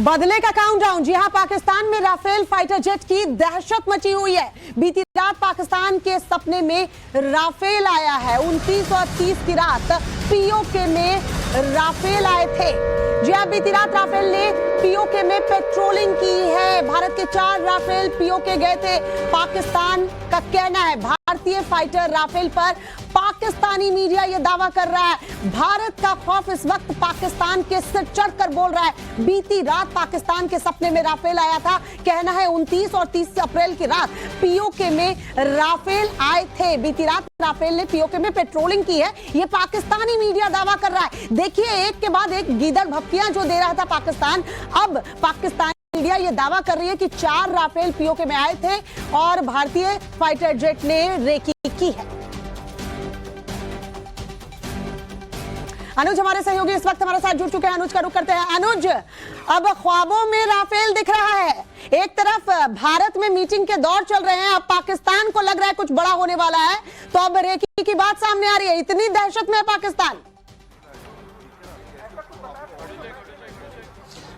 बदले का काउंटडाउन। जी हां, पाकिस्तान में राफेल फाइटर जेट की दहशत मची हुई है। बीती रात पाकिस्तान के सपने में राफेल आया है। 29 और 30 की रात पीओके में राफेल आए थे। जी हां, बीती रात राफेल ने पीओके में पेट्रोलिंग की है। भारत के 4 राफेल पीओके गए थे। पाकिस्तान का कहना है भारतीय फाइटर राफेल पर पाकिस्तानी मीडिया यह दावा कर रहा है। भारत का खौफ इस वक्त पाकिस्तान के सिर चढ़कर बोल रहा है। बीती रात पाकिस्तान के सपने में राफेल आया था। कहना है 29 और 30 अप्रैल की रात पीओके में राफेल आए थे। बीती रात राफेल ने पीओके में पेट्रोलिंग की है, यह पाकिस्तानी मीडिया दावा कर रहा है। देखिए, एक के बाद एक गीदड़ भपकियां जो दे रहा था पाकिस्तान, अब पाकिस्तान मीडिया यह दावा कर रही है कि 4 राफेल पीओके में आए थे और भारतीय फाइटर जेट ने रेकी की है। अनुज हमारे सहयोगी इस वक्त हमारे साथ जुड़ चुके हैं। अनुज का रुख करते हैं। अनुज, अब ख्वाबों में राफेल दिख रहा है। एक तरफ भारत में मीटिंग के दौर चल रहे हैं, अब पाकिस्तान को लग रहा है कुछ बड़ा होने वाला है, तो अब रेकी की बात सामने आ रही है। इतनी दहशत में है पाकिस्तान।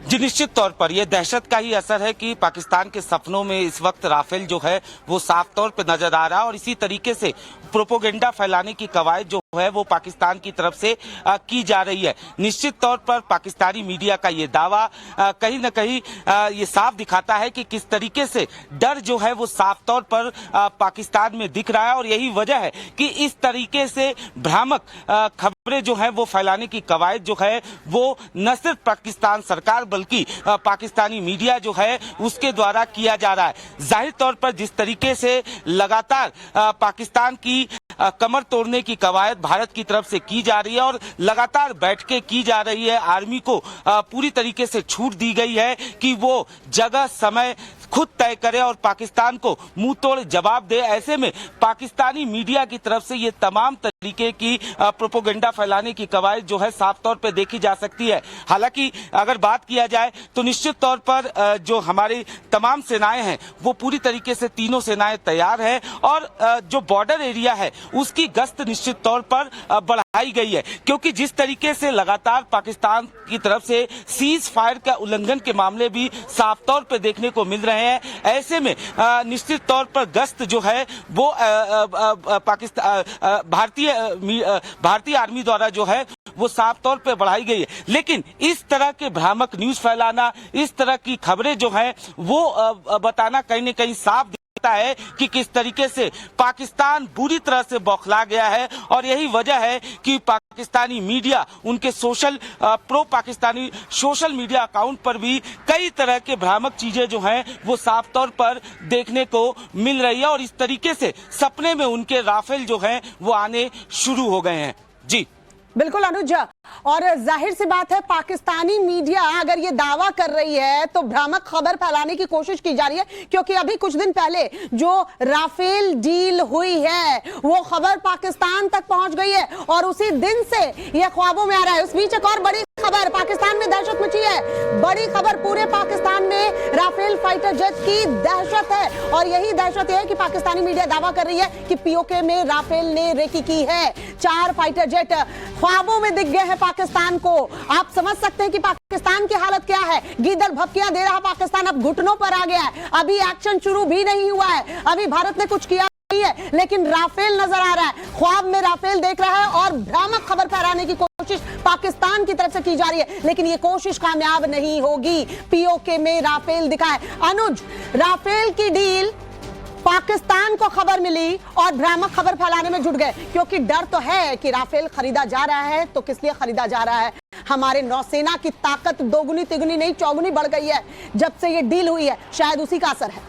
जी, निश्चित तौर पर यह दहशत का ही असर है कि पाकिस्तान के सपनों में इस वक्त राफेल जो है वो साफ तौर पर नजर आ रहा है और इसी तरीके से प्रोपोगेंडा फैलाने की कवायद जो है वो पाकिस्तान की तरफ से की जा रही है। निश्चित तौर पर पाकिस्तानी मीडिया का ये दावा कहीं न कहीं ये साफ दिखाता है कि किस तरीके से डर जो है वो साफ तौर पर पाकिस्तान में दिख रहा है और यही वजह है कि इस तरीके से भ्रामक खबरें जो है वो फैलाने की कवायद जो है वो न सिर्फ पाकिस्तान सरकार बल्कि पाकिस्तानी मीडिया जो है उसके द्वारा किया जा रहा है। जाहिर तौर पर जिस तरीके से लगातार पाकिस्तान की कमर तोड़ने की कवायद भारत की तरफ से की जा रही है और लगातार बैठकें की जा रही है, आर्मी को पूरी तरीके से छूट दी गई है कि वो जगह समय खुद तय करे और पाकिस्तान को मुंह तोड़ जवाब दे। ऐसे में पाकिस्तानी मीडिया की तरफ से ये तमाम तरीके की प्रोपोगेंडा फैलाने की कवायद जो है साफ तौर पे देखी जा सकती है। हालांकि अगर बात किया जाए तो निश्चित तौर पर जो हमारी तमाम सेनाएं हैं वो पूरी तरीके से तीनों सेनाएं तैयार है और जो बॉर्डर एरिया है उसकी गश्त निश्चित तौर पर बढ़ाई गई है, क्योंकि जिस तरीके से लगातार पाकिस्तान की तरफ से सीज फायर का उल्लंघन के मामले भी साफ तौर पर देखने को मिल रहे हैं। ऐसे में निश्चित तौर पर गश्त जो है वो पाकिस्तान भारतीय आर्मी द्वारा जो है वो साफ तौर पे बढ़ाई गई है। लेकिन इस तरह के भ्रामक न्यूज फैलाना, इस तरह की खबरें जो है वो बताना कहीं न कहीं साफ है कि किस तरीके से पाकिस्तान बुरी तरह से बौखला गया है और यही वजह है कि पाकिस्तानी मीडिया उनके pro Pakistani social media account पर भी कई तरह के भ्रामक चीजें जो हैं वो साफ तौर पर देखने को मिल रही है और इस तरीके से सपने में उनके राफेल जो हैं वो आने शुरू हो गए हैं। जी बिल्कुल अनुज, और जाहिर सी बात है पाकिस्तानी मीडिया अगर ये दावा कर रही है तो भ्रामक खबर फैलाने की कोशिश की जा रही है, क्योंकि अभी कुछ दिन पहले जो राफेल डील हुई है वो खबर पाकिस्तान तक पहुंच गई है और उसी दिन से ये ख्वाबों में आ रहा है। उस बीच एक और बड़ी खबर, पाकिस्तान में दहशत मची है। बड़ी खबर, पूरे पाकिस्तान में राफेल फाइटर जेट की दहशत है और यही दहशत है कि पाकिस्तानी मीडिया दावा कर रही है कि पीओके में राफेल ने रेकी की है। 4 फाइटर जेट ख्वाबों में दिख गए हैं पाकिस्तान को। आप समझ सकते हैं कि पाकिस्तान की हालत क्या है। गीदड़ भपकियां दे रहा पाकिस्तान अब घुटनों पर आ गया है। अभी एक्शन शुरू भी नहीं हुआ है, अभी भारत ने कुछ किया नहीं है, लेकिन राफेल नजर आ रहा है। ख्वाब में राफेल देख रहा है और भ्रामक खबर फैलाने की कोशिश पाकिस्तान की तरफ से की जा रही है, लेकिन ये कोशिश कामयाब नहीं होगी। पीओके में राफेल दिखा है। अनुज, राफेल की डील पाकिस्तान को खबर मिली और भ्रामक खबर फैलाने में जुट गए, क्योंकि डर तो है कि राफेल खरीदा जा रहा है तो किस लिए खरीदा जा रहा है। हमारे नौसेना की ताकत दोगुनी तिगुनी नहीं चौगुनी बढ़ गई है जब से ये डील हुई है, शायद उसी का असर है।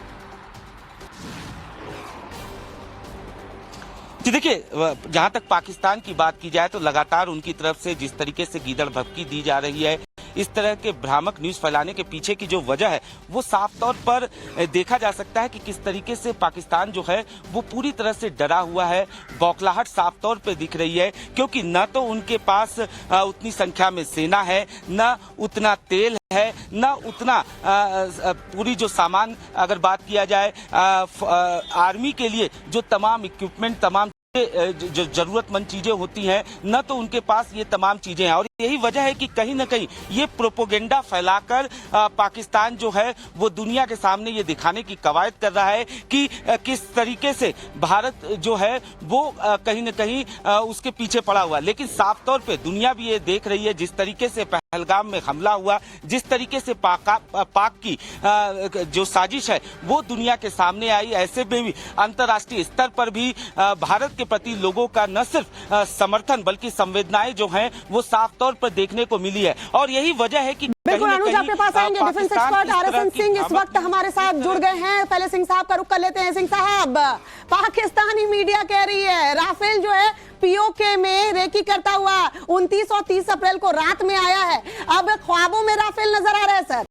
जी देखिए, जहां तक पाकिस्तान की बात की जाए तो लगातार उनकी तरफ से जिस तरीके से गीदड़ भपकी दी जा रही है, इस तरह के भ्रामक न्यूज फैलाने के पीछे की जो वजह है वो साफ तौर पर देखा जा सकता है कि किस तरीके से पाकिस्तान जो है वो पूरी तरह से डरा हुआ है। बौखलाहट साफ तौर पे दिख रही है, क्योंकि न तो उनके पास उतनी संख्या में सेना है, न उतना तेल है, न उतना पूरी जो सामान, अगर बात किया जाए आर्मी के लिए जो तमाम इक्विपमेंट, तमाम जो जरूरतमंद चीजें होती हैं, न तो उनके पास ये तमाम चीजें हैं। और यही वजह है कि कहीं न कहीं ये प्रोपोगेंडा फैलाकर पाकिस्तान जो है वो दुनिया के सामने ये दिखाने की कवायद कर रहा है कि किस तरीके से भारत जो है वो कहीं न कहीं उसके पीछे पड़ा हुआ। लेकिन साफ तौर पे दुनिया भी ये देख रही है, जिस तरीके से पहलगाम में हमला हुआ, जिस तरीके से पाक की जो साजिश है वो दुनिया के सामने आई, ऐसे में भी अंतर्राष्ट्रीय स्तर पर भी भारत के प्रति लोगों का न सिर्फ समर्थन बल्कि संवेदनाएं जो हैं वो साफ तौर पर देखने को मिली है। और यही वजह है कि बिल्कुल अनुज आपके पास आएंगे। डिफेंस एक्सपर्ट आरएसएन सिंह इस वक्त हमारे साथ जुड़ गए हैं। पहले सिंह साहब का रुख कर लेते हैं। सिंह साहब, पाकिस्तानी मीडिया कह रही है राफेल जो है पीओके में रेकी करता हुआ 29 और 30 अप्रैल को रात में आया है। अब ख्वाबों में राफेल नजर आ रहा है सर।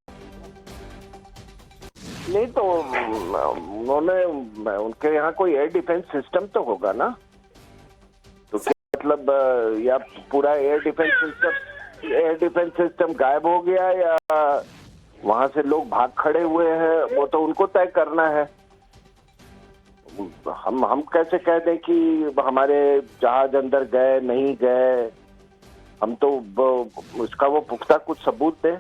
नहीं तो उन्होंने उनके यहाँ कोई एयर डिफेंस सिस्टम तो होगा ना, तो क्या मतलब या पूरा एयर डिफेंस सिस्टम गायब हो गया या वहां से लोग भाग खड़े हुए हैं, वो तो उनको तय करना है। हम कैसे कह दें कि हमारे जहाज अंदर गए नहीं गए, हम तो उसका वो पुख्ता कुछ सबूत दें।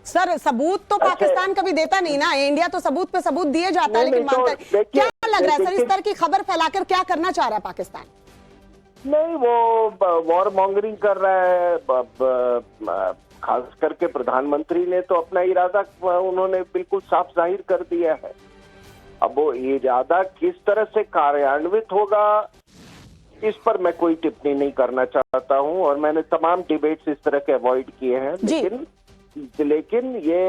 सर सबूत तो पाकिस्तान कभी देता नहीं ना, इंडिया तो सबूत पे सबूत दिए जाता है, लेकिन मानता है। क्या लग रहा है सर इस तरह की खबर फैलाकर क्या करना चाह रहा है पाकिस्तान? नहीं, वो वॉर मॉन्गरिंग कर रहा है। खास करके प्रधानमंत्री ने तो अपना इरादा उन्होंने बिल्कुल साफ जाहिर कर दिया है। अब वो इरादा किस तरह से कार्यान्वित होगा इस पर मैं कोई टिप्पणी नहीं करना चाहता हूं, और मैंने तमाम डिबेट्स इस तरह के अवॉइड किए हैं। लेकिन ये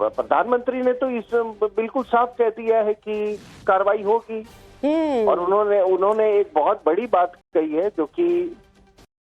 प्रधानमंत्री ने तो इस बिल्कुल साफ कह दिया है कि कार्रवाई होगी। और उन्होंने एक बहुत बड़ी बात कही है जो कि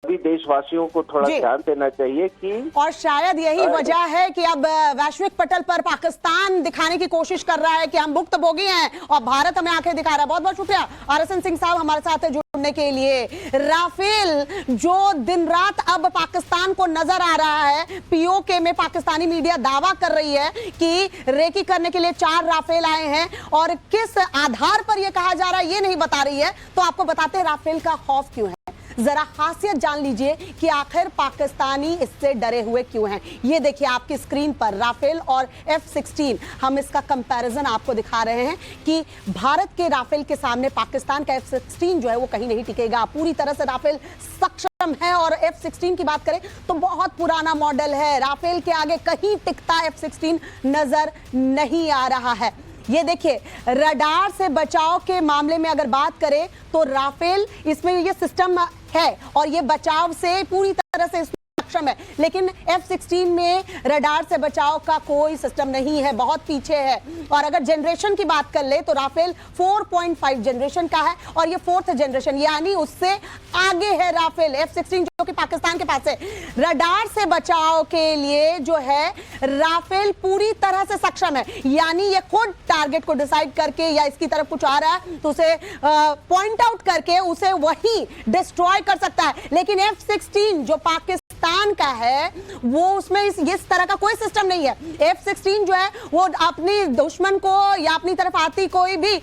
अभी देशवासियों को थोड़ा ध्यान देना चाहिए कि, और शायद यही वजह है कि अब वैश्विक पटल पर पाकिस्तान दिखाने की कोशिश कर रहा है कि हम भुक्तभोगी हैं और भारत हमें आंखें दिखा रहा है। बहुत बहुत शुक्रिया आरएसएन सिंह साहब हमारे साथ जुड़ने के लिए। राफेल जो दिन रात अब पाकिस्तान को नजर आ रहा है, पीओके में पाकिस्तानी मीडिया दावा कर रही है कि रेकी करने के लिए 4 राफेल आए हैं, और किस आधार पर यह कहा जा रहा है ये नहीं बता रही है। तो आपको बताते हैं राफेल का खौफ क्यों है, जरा खासियत जान लीजिए कि आखिर पाकिस्तानी इससे डरे हुए क्यों हैं। ये देखिए आपकी स्क्रीन पर राफेल और F-16, हम इसका कंपैरिजन आपको दिखा रहे हैं कि भारत के राफेल के सामने पाकिस्तान का F-16 जो है वो कहीं नहीं टिकेगा। पूरी तरह से राफेल सक्षम है, और F-16 की बात करें तो बहुत पुराना मॉडल है। राफेल के आगे कहीं टिकता F-16 नजर नहीं आ रहा है। ये देखिए रडार से बचाव के मामले में अगर बात करें तो राफेल इसमें ये सिस्टम है और ये बचाव से पूरी तरह से सक्षम है, लेकिन F-16 में रडार से बचाव का कोई सिस्टम नहीं है, बहुत पीछे है। और अगर जनरेशन की बात कर ले तो राफेल 4.5 जनरेशन का है और ये 4th जनरेशन, यानी उससे आगे है राफेल F-16 जो कि पाकिस्तान के पास है। रडार से बचाव के लिए जो है राफेल पूरी तरह से सक्षम है, यानी ये खुद टारगेट को डिसाइड करके या इसकी तरफ कुछ आ रहा है तो उसे पॉइंट आउट करके उसे वही डिस्ट्रॉय कर सकता है। लेकिन F-16 जो पाकिस्तान का है वो उसमें इस तरह का कोई सिस्टम नहीं है। F-16 जो है वो अपनी दुश्मन को या अपनी तरफ आती कोई भी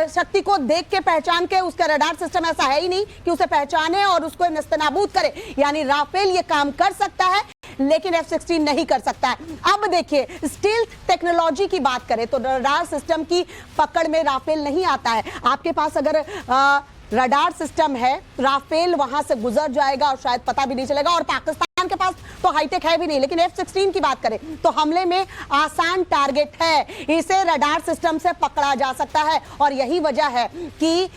शक्ति को देख के पहचान के, उसका रडार सिस्टम ऐसा है ही नहीं कि उसे पहचाने और उसको नस्तनाबूद करे। यानी राफेल ये काम कर सकता है लेकिन F-16 नहीं कर सकता है। अब देखिए स्टील्थ टेक्नोलॉजी की बात करें तो रडार सिस्टम की पकड़ में राफेल नहीं आता है। आपके पास अगर रडार सिस्टम है, राफेल वहां से गुजर जाएगा और शायद पता भी नहीं चलेगा। और पाकिस्तान के पास तो हाईटेक है भी नहीं, लेकिन F-16 की बात करें तो हमले में आसान टारगेट है, इसे रडार सिस्टम से पकड़ा जा सकता है। और यही वजह है कि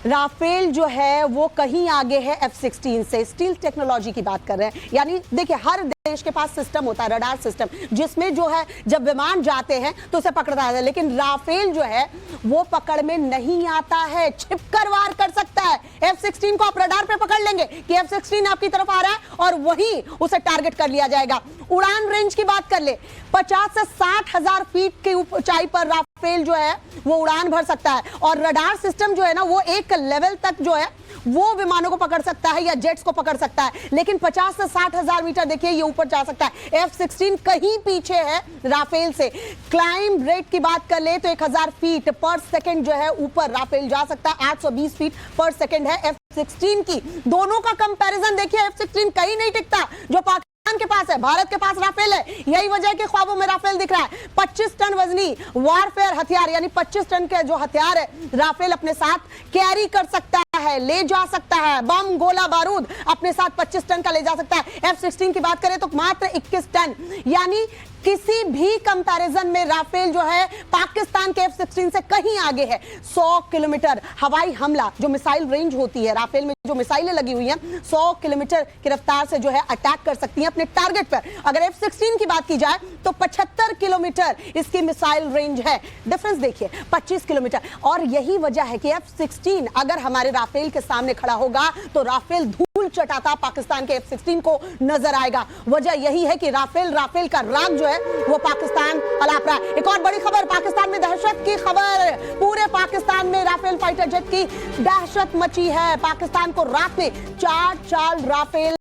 राफेल जो है वो कहीं आगे है F-16 से। स्टील टेक्नोलॉजी की बात कर रहे हैं, यानी देखिए हर देश के पास सिस्टम होता है, रडार सिस्टम, जिसमें जो है जब विमान जाते हैं तो उसे पकड़ता है, लेकिन राफेल जो है वो पकड़ में नहीं आता है, छिपकर वार कर सकता है। F-16 को आप रडार पे पकड़ लेंगे कि F-16 आपकी तरफ आ रहा है और वही उसे टारगेट कर लिया जाएगा। उड़ान रेंज की बात कर ले, 50 से 60 हजार फीट की ऊंचाई पर राफेल जो है वो उड़ान भर सकता है। और रडार सिस्टम जो है ना वो एक लेवल तक जो है वो विमानों को पकड़ सकता है या जेट्स को पकड़ सकता है, लेकिन 50 से 60 हजार मीटर देखिए ये ऊपर जा सकता है। F-16 कहीं पीछे है राफेल से। क्लाइंब रेट की बात कर ले तो 1000 फीट पर सेकंड जो है ऊपर राफेल जा सकता है। 820 फीट पर सेकंड है F-16 की। दोनों का कंपैरिजन देखिए, F-16 कहीं नहीं टिकता जो पाकिस्तान के पास है। भारत के पास राफेल है, यही वजह है कि ख्वाबों में राफेल दिख रहा है। 25 टन वजनी वॉरफेयर हथियार, यानी 25 टन के जो हथियार है राफेल अपने साथ कैरी कर सकता है, ले जा सकता है। बम गोला बारूद अपने साथ 25 टन का ले जा सकता है। F-16 की बात करें तो मात्र 21 टन, यानी किसी भी कंपैरिजन में राफेल जो है पाकिस्तान के F-16 से कहीं आगे है। 100 किलोमीटर हवाई हमला, जो मिसाइल रेंज होती है राफेल में, जो मिसाइलें लगी हुई हैं 100 किलोमीटर की रफ्तार से जो है अटैक कर सकती हैं अपने टारगेट पर। अगर F-16 की बात की जाए तो 75 किलोमीटर इसकी मिसाइल रेंज है। डिफरेंस देखिए, 25 किलोमीटर। और यही वजह है कि F-16 अगर हमारे राफेल के सामने खड़ा होगा तो राफेल धूल चटाता पाकिस्तान के F-16 को नजर आएगा। वजह यही है कि राफेल का राग जो है वो पाकिस्तान अलाप रहा है। एक और बड़ी खबर, पाकिस्तान में दहशत की खबर। पूरे पाकिस्तान में राफेल फाइटर जेट की दहशत मची है। पाकिस्तान को रात में 4 राफेल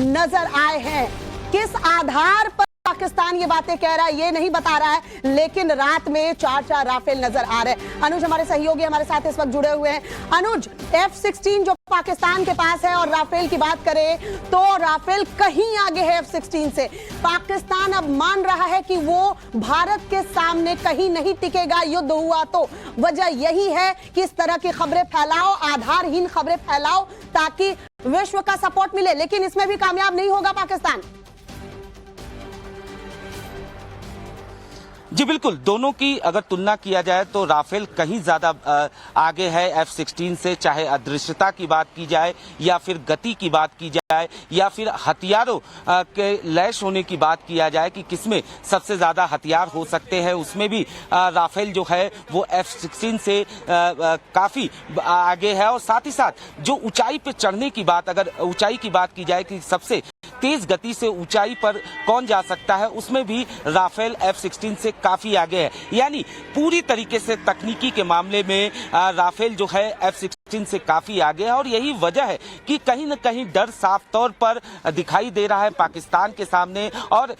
नजर आए हैं। किस आधार पर पाकिस्तान ये बातें कह रहा है ये नहीं बता रहा है, लेकिन रात में 4 राफेल नजर आ रहे हैं। अनुज हमारे सहयोगी हमारे साथ इस वक्त जुड़े हुए हैं। अनुज, F-16 जो पाकिस्तान के पास है और राफेल की बात करें तो राफेल कहीं आगे है F-16 से। पाकिस्तान अब मान रहा है कि वो भारत के सामने कहीं नहीं टिकेगा युद्ध हुआ तो। वजह यही है कि इस तरह की खबरें फैलाओ, आधारहीन खबरें फैलाओ ताकि विश्व का सपोर्ट मिले, लेकिन इसमें भी कामयाब नहीं होगा पाकिस्तान। जी बिल्कुल, दोनों की अगर तुलना किया जाए तो राफेल कहीं ज्यादा आगे है F-16 से, चाहे अदृश्यता की बात की जाए या फिर गति की बात की जाए या फिर हथियारों के लैश होने की बात किया जाए कि किसमें सबसे ज्यादा हथियार हो सकते हैं, उसमें भी राफेल जो है वो F-16 से काफी आगे है। और साथ ही साथ जो ऊंचाई पे चढ़ने की बात, अगर ऊंचाई की बात की जाए कि सबसे तेज गति से ऊंचाई पर कौन जा सकता है, उसमें भी राफेल F-16 से काफी आगे है। यानी पूरी तरीके से तकनीकी के मामले में राफेल जो है F-16 से काफी आगे है। और यही वजह है कि कहीं न कहीं डर साफ तौर पर दिखाई दे रहा है पाकिस्तान के सामने। और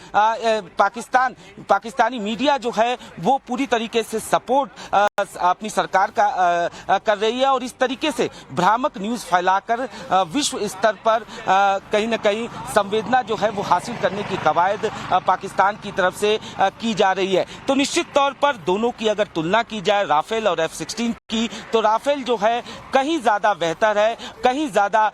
पाकिस्तानी मीडिया जो है वो पूरी तरीके से सपोर्ट अपनी सरकार का कर रही है और इस तरीके से भ्रामक न्यूज फैलाकर विश्व स्तर पर कहीं न कहीं संवेदना जो है वो हासिल करने की कवायद पाकिस्तान की तरफ से की जा रही है। तो निश्चित तौर पर दोनों की अगर तुलना की जाए राफेल और F-16 की, तो राफेल जो है कहीं ज्यादा बेहतर है, कहीं ज्यादा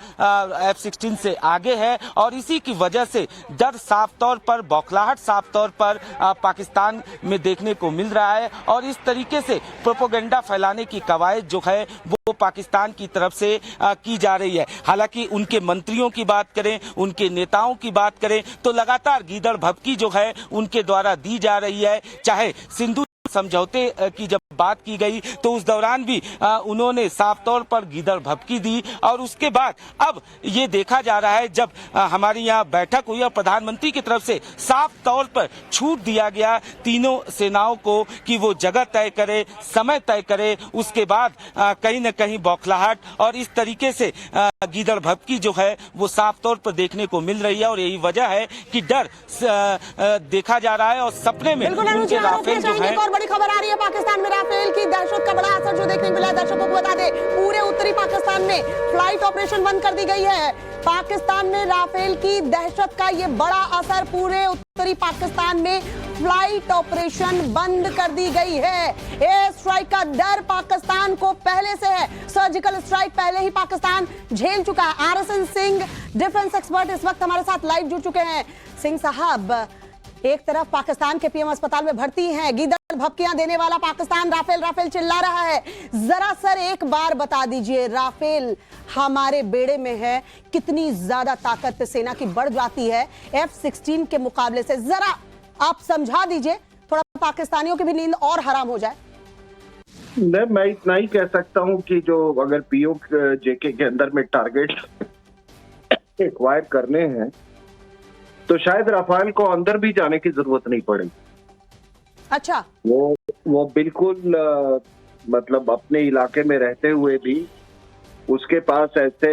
F-16 से आगे है। और इसी की वजह से डर साफ तौर पर, बौखलाहट साफ तौर पर पाकिस्तान में देखने को मिल रहा है। और इस तरीके से प्रोपेगेंडा फैलाने की कवायद जो है वो पाकिस्तान की तरफ से की जा रही है। हालांकि उनके मंत्रियों की बात करें, उनके नेताओं की बात करें तो लगातार गीदड़ भभकी जो है उनके द्वारा दी जा रही है। चाहे सिंधु समझौते की जब बात की गई तो उस दौरान भी उन्होंने साफ तौर पर गीदड़ भभकी दी। और उसके बाद अब ये देखा जा रहा है, जब हमारी यहाँ बैठक हुई और प्रधानमंत्री की तरफ से साफ तौर पर छूट दिया गया तीनों सेनाओं को कि वो जगह तय करे, समय तय करे, उसके बाद कहीं न कहीं बौखलाहट और इस तरीके से गीदड़ भभकी जो है वो साफ तौर पर देखने को मिल रही है। और यही वजह है कि डर देखा जा रहा है और सपने में उनके राफेल जो है। बड़ी खबर आ रही है पाकिस्तान में राफेल की दहशत का बड़ा असर जो देखने को मिला। दर्शकों को बता दें, पूरे उत्तरी पाकिस्तान में फ्लाइट ऑपरेशन बंद कर दी गई है। पाकिस्तान में राफेल की दहशत का ये बड़ा असर, पूरे उत्तरी पाकिस्तान में फ्लाइट ऑपरेशन बंद कर दी गई है। एयर स्ट्राइक का डर पाकिस्तान को पहले से है। सर्जिकल स्ट्राइक पहले ही पाकिस्तान झेल चुका है। RSN सिंह, डिफेंस एक्सपर्ट, इस वक्त हमारे साथ लाइव जुड़ चुके हैं। सिंह साहब, एक तरफ पाकिस्तान के PM अस्पताल में भर्ती हैं, गीदड़ भभकियां देने वाला पाकिस्तान राफेल चिल्ला रहा है। जरा सर एक बार बता दीजिए, राफेल हमारे बेड़े में है, कितनी ज्यादा ताकत सेना की बढ़ जाती है F-16 के मुकाबले से, जरा आप समझा दीजिए, थोड़ा पाकिस्तानियों की भी नींद और हराम हो जाए। मैं इतना ही कह सकता हूं कि जो अगर POK के अंदर में टारगेट एक्वायर करने हैं तो शायद राफेल को अंदर भी जाने की जरूरत नहीं पड़ेगी। अच्छा, वो बिल्कुल मतलब अपने इलाके में रहते हुए भी उसके पास ऐसे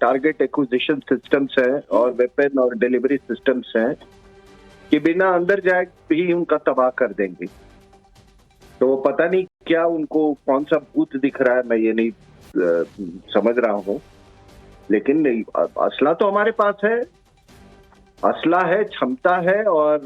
टारगेट एक्विजिशन सिस्टम्स हैं और वेपन और डिलीवरी सिस्टम्स हैं कि बिना अंदर जाए भी उनका तबाह कर देंगे। तो पता नहीं क्या उनको कौन सा भूत दिख रहा है, मैं ये नहीं समझ रहा हूँ। लेकिन असला तो हमारे पास है, असला है, क्षमता है, और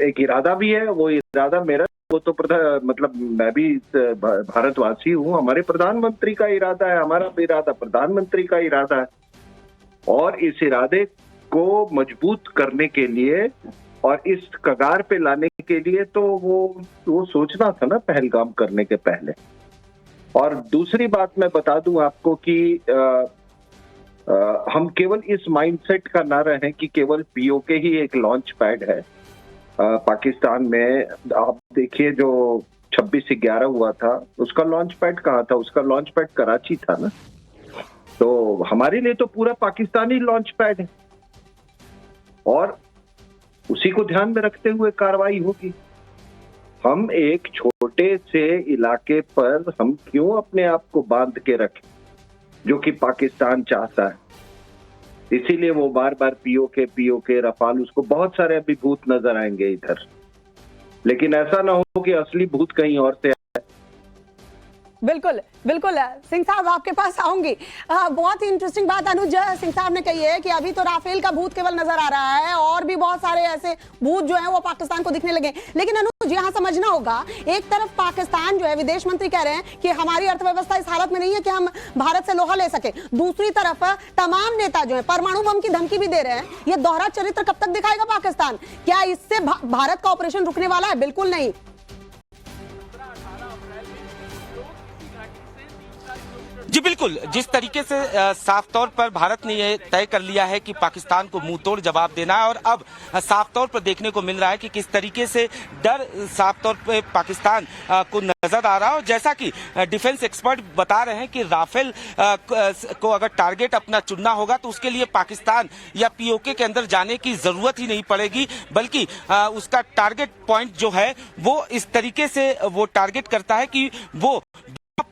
एक इरादा भी है। वो इरादा मेरा, वो तो मतलब मैं भी भारतवासी हूँ, हमारे प्रधानमंत्री का इरादा है, हमारा इरादा प्रधानमंत्री का इरादा है। और इस इरादे को मजबूत करने के लिए और इस कगार पे लाने के लिए तो वो सोचना था ना पहलगाम करने के पहले। और दूसरी बात मैं बता दूं आपको कि हम केवल इस माइंडसेट का ना रहें कि केवल पीओके ही एक लॉन्च पैड है पाकिस्तान में। आप देखिए जो 26/11 हुआ था, उसका लॉन्च पैड कहाँ था? उसका लॉन्च पैड कराची था ना। तो हमारे लिए तो पूरा पाकिस्तानी लॉन्च पैड है, और उसी को ध्यान में रखते हुए कार्रवाई होगी। हम एक छोटे से इलाके पर हम क्यों अपने आप को बांध के रखें, जो कि पाकिस्तान चाहता है। इसीलिए वो बार बार पीओके रफाल, उसको बहुत सारे अभी भूत नजर आएंगे इधर, लेकिन ऐसा ना हो कि असली भूत कहीं और से। बिल्कुल बिल्कुल सिंह साहब आपके पास आऊंगी। बहुत ही इंटरेस्टिंग बात अनुज सिंह साहब ने कही है कि अभी तो राफेल का भूत केवल नजर आ रहा है, और भी बहुत सारे ऐसे भूत जो हैं वो पाकिस्तान को दिखने लगे। लेकिन अनुज यहां समझना होगा, एक तरफ पाकिस्तान जो है विदेश मंत्री कह रहे हैं कि हमारी अर्थव्यवस्था इस हालत में नहीं है कि हम भारत से लोहा ले सके, दूसरी तरफ तमाम नेता जो है परमाणु बम की धमकी भी दे रहे हैं। ये दोहरा चरित्र कब तक दिखाएगा पाकिस्तान? क्या इससे भारत का ऑपरेशन रुकने वाला है? बिल्कुल नहीं। जी बिल्कुल, जिस तरीके से साफ तौर पर भारत ने यह तय कर लिया है कि पाकिस्तान को मुंह तोड़ जवाब देना है, और अब साफ तौर पर देखने को मिल रहा है कि किस तरीके से डर साफ तौर पर पाकिस्तान को नजर आ रहा है। और जैसा कि डिफेंस एक्सपर्ट बता रहे हैं कि राफेल को अगर टारगेट अपना चुनना होगा तो उसके लिए पाकिस्तान या पीओके के अंदर जाने की जरूरत ही नहीं पड़ेगी, बल्कि उसका टारगेट पॉइंट जो है वो इस तरीके से वो टारगेट करता है कि वो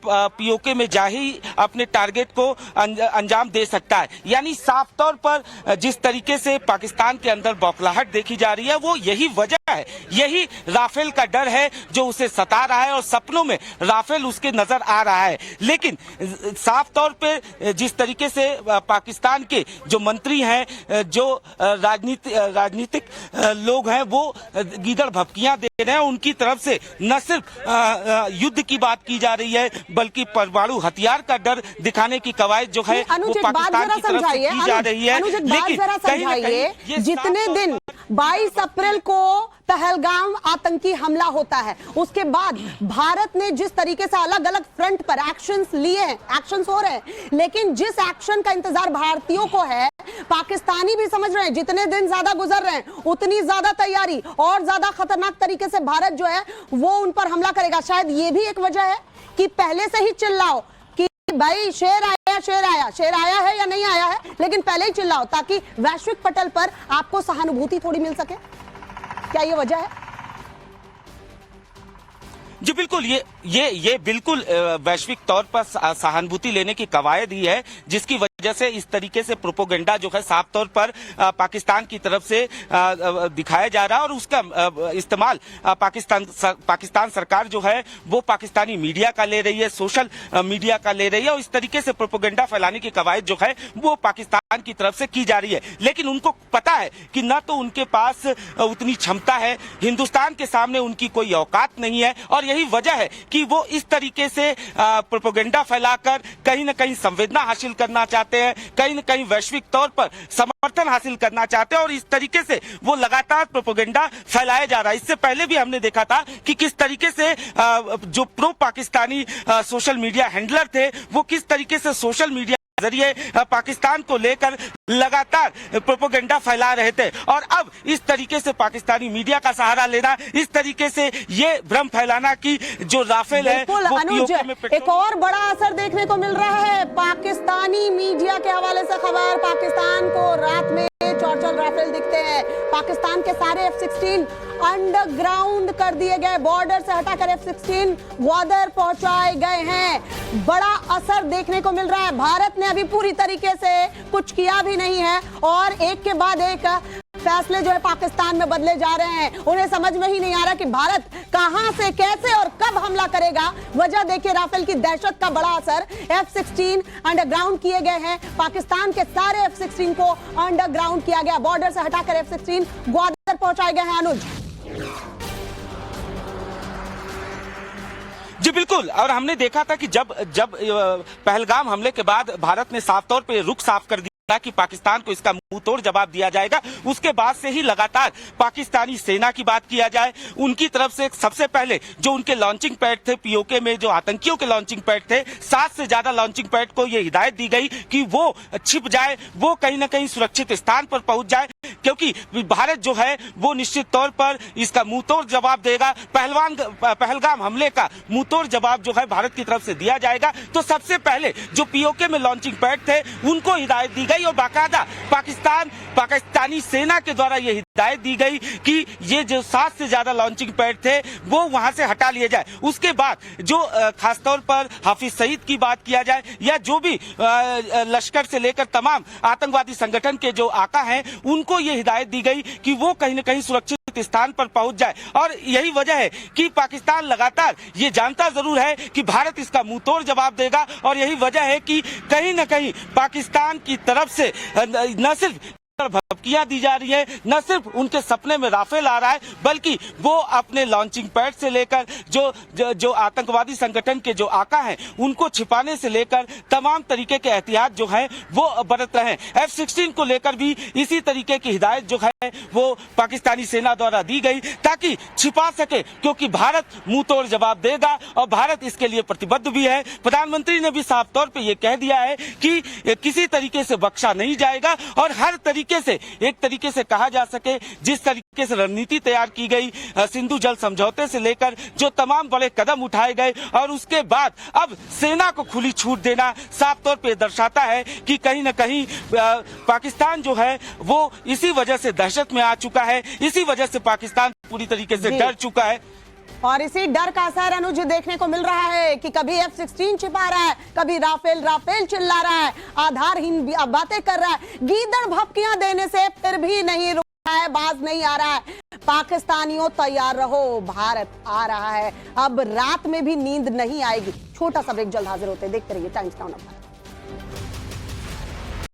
पीओके में जा ही अपने टारगेट को अंजाम दे सकता है। यानी साफ तौर पर जिस तरीके से पाकिस्तान के अंदर बौखलाहट देखी जा रही है, वो यही वजह है, यही राफेल का डर है जो उसे सता रहा है, और सपनों में राफेल उसके नजर आ रहा है। लेकिन साफ तौर पे जिस तरीके से पाकिस्तान के जो मंत्री हैं, जो राजनीतिक लोग हैं, वो गीदड़ भपकियां दे रहे हैं, उनकी तरफ से न सिर्फ युद्ध की बात की जा रही है, बल्कि परमाणु हथियार का डर दिखाने की कवायद जो है वो पाकिस्तान की तरफ से की जा रही है। लेकिन कहीं न कहीं जितने दिन 22 अप्रैल को पहलगाम आतंकी हमला होता है, उसके बाद भारत ने जिस तरीके से अलग अलग फ्रंट पर एक्शंस लिए हैं, एक्शंस हो रहे हैं, लेकिन जिस एक्शन का इंतजार भारतीयों को है, पाकिस्तानी भी समझ रहे हैं जितने दिन ज्यादा गुजर रहे हैं उतनी ज्यादा तैयारी और ज्यादा खतरनाक तरीके से भारत जो है वो उन पर हमला करेगा। शायद ये भी एक वजह है कि पहले से ही चिल्लाओ कि भाई शेर आया है या नहीं आया है, लेकिन पहले ही चिल्लाओ ताकि वैश्विक पटल पर आपको सहानुभूति थोड़ी मिल सके। क्या ये वजह है? जी बिल्कुल, ये बिल्कुल वैश्विक तौर पर सहानुभूति लेने की कवायद ही है, जिसकी वजह से इस तरीके से प्रोपोगेंडा जो है साफ तौर पर पाकिस्तान की तरफ से दिखाया जा रहा है, और उसका इस्तेमाल पाकिस्तान सरकार जो है वो पाकिस्तानी मीडिया का ले रही है, सोशल मीडिया का ले रही है, और इस तरीके से प्रोपोगेंडा फैलाने की कवायद जो है वो पाकिस्तान की तरफ से की जा रही है। लेकिन उनको पता है कि न तो उनके पास उतनी क्षमता है, हिंदुस्तान के सामने उनकी कोई औकात नहीं है, और यही वजह है कि वो इस तरीके से प्रोपोगेंडा फैलाकर कहीं न कहीं संवेदना हासिल करना चाहते हैं, कहीं न कहीं वैश्विक तौर पर समर्थन हासिल करना चाहते हैं, और इस तरीके से वो लगातार प्रोपोगेंडा फैलाया जा रहा है। इससे पहले भी हमने देखा था कि किस तरीके से जो pro Pakistani social media handler थे वो किस तरीके से सोशल मीडिया जरिए पाकिस्तान को लेकर लगातार प्रोपोगेंडा फैला रहे थे, और अब इस तरीके से पाकिस्तानी मीडिया का सहारा लेना, इस तरीके से ये भ्रम फैलाना कि जो राफेल है वो पीओके में एक और बड़ा असर देखने को मिल रहा है। पाकिस्तानी मीडिया के हवाले से खबर, पाकिस्तान को रात में चौचल राफेल दिखते हैं। पाकिस्तान के सारे F-16 अंडरग्राउंड कर दिए गए, बॉर्डर से हटाकर F-16 ग्वादर पहुंचाए गए हैं। बड़ा असर देखने को मिल रहा है। भारत ने अभी पूरी तरीके से कुछ किया भी नहीं है और एक के बाद एक फैसले जो है पाकिस्तान में बदले जा रहे हैं। उन्हें समझ में ही नहीं आ रहा कि भारत कहां से, कैसे और कब हमला करेगा। वजह देखिए राफेल की दहशत का बड़ा असर। F-16 अंडरग्राउंड किए गए हैं। पाकिस्तान के सारे F-16 को अंडरग्राउंड किया गया। बॉर्डर से हटाकर F-16 ग्वादर पहुंचाए गए हैं। अनुज जी बिल्कुल, और हमने देखा था कि जब पहलगाम हमले के बाद भारत ने साफ तौर पे रुख साफ कर दिया कि पाकिस्तान को इसका मुंह तोड़ जवाब दिया जाएगा, उसके बाद से ही लगातार पाकिस्तानी सेना की बात किया जाए, उनकी तरफ से सबसे पहले जो उनके लॉन्चिंग पैड थे पीओके में, जो आतंकियों के लॉन्चिंग पैड थे, 7 से ज्यादा लॉन्चिंग पैड को ये हिदायत दी गई कि वो छिप जाए, वो कहीं ना कहीं सुरक्षित स्थान पर पहुंच जाए, क्योंकि भारत जो है वो निश्चित तौर पर इसका मुंह तोड़ जवाब देगा। पहलगाम हमले का मुंह तोड़ जवाब जो है भारत की तरफ से दिया जाएगा। तो सबसे पहले जो पीओके में लॉन्चिंग पैड थे उनको हिदायत दी गई और बाकायदा पाकिस्तानी सेना के द्वारा ये हिदायत दी गई कि ये जो 7 से ज्यादा लॉन्चिंग पैड थे वो वहां से हटा लिए जाए। उसके बाद जो खासतौर पर हाफिज सईद की बात किया जाए या जो भी लश्कर से लेकर तमाम आतंकवादी संगठन के जो आका हैं उनको ये हिदायत दी गई कि वो कहीं न कहीं सुरक्षित स्थान पर पहुंच जाए। और यही वजह है कि पाकिस्तान लगातार ये जानता जरूर है कि भारत इसका मुंह तोड़ जवाब देगा और यही वजह है कि कहीं न कहीं पाकिस्तान की तरफ से न सिर्फ भपकियां दी जा रही है, न सिर्फ उनके सपने में राफेल आ रहा है, बल्कि वो अपने लॉन्चिंग पैड से लेकर जो आतंकवादी संगठन के जो आका हैं उनको छिपाने से लेकर तमाम तरीके के एहतियात जो है वो बरत रहे हैं। F-16 को लेकर भी इसी तरीके की हिदायत जो है वो पाकिस्तानी सेना द्वारा दी गई ताकि छिपा सके, क्योंकि भारत मुंह तोड़ जवाब देगा और भारत इसके लिए प्रतिबद्ध भी है। प्रधानमंत्री ने भी साफ तौर पर यह कह दिया है कि किसी तरीके से बख्शा नहीं जाएगा और हर एक तरीके से कहा जा सके जिस तरीके से रणनीति तैयार की गई, सिंधु जल समझौते से लेकर जो तमाम बड़े कदम उठाए गए और उसके बाद अब सेना को खुली छूट देना साफ तौर पे दर्शाता है कि कहीं न कहीं पाकिस्तान जो है वो इसी वजह से दहशत में आ चुका है, इसी वजह से पाकिस्तान पूरी तरीके से डर चुका है। और इसी डर का असर अनुज देखने को मिल रहा है कि कभी F-16 छिपा रहा है, कभी राफेल चिल्ला रहा है, आधारहीन बातें कर रहा है, गीदड़ भपकियां देने से फिर भी नहीं रुक रहा है, बाज नहीं आ रहा है। पाकिस्तानियों तैयार रहो, भारत आ रहा है। अब रात में भी नींद नहीं आएगी। छोटा सा ब्रेक, जल्द हाजिर होते हैं। देखते रहिए टाइम्स नाउ।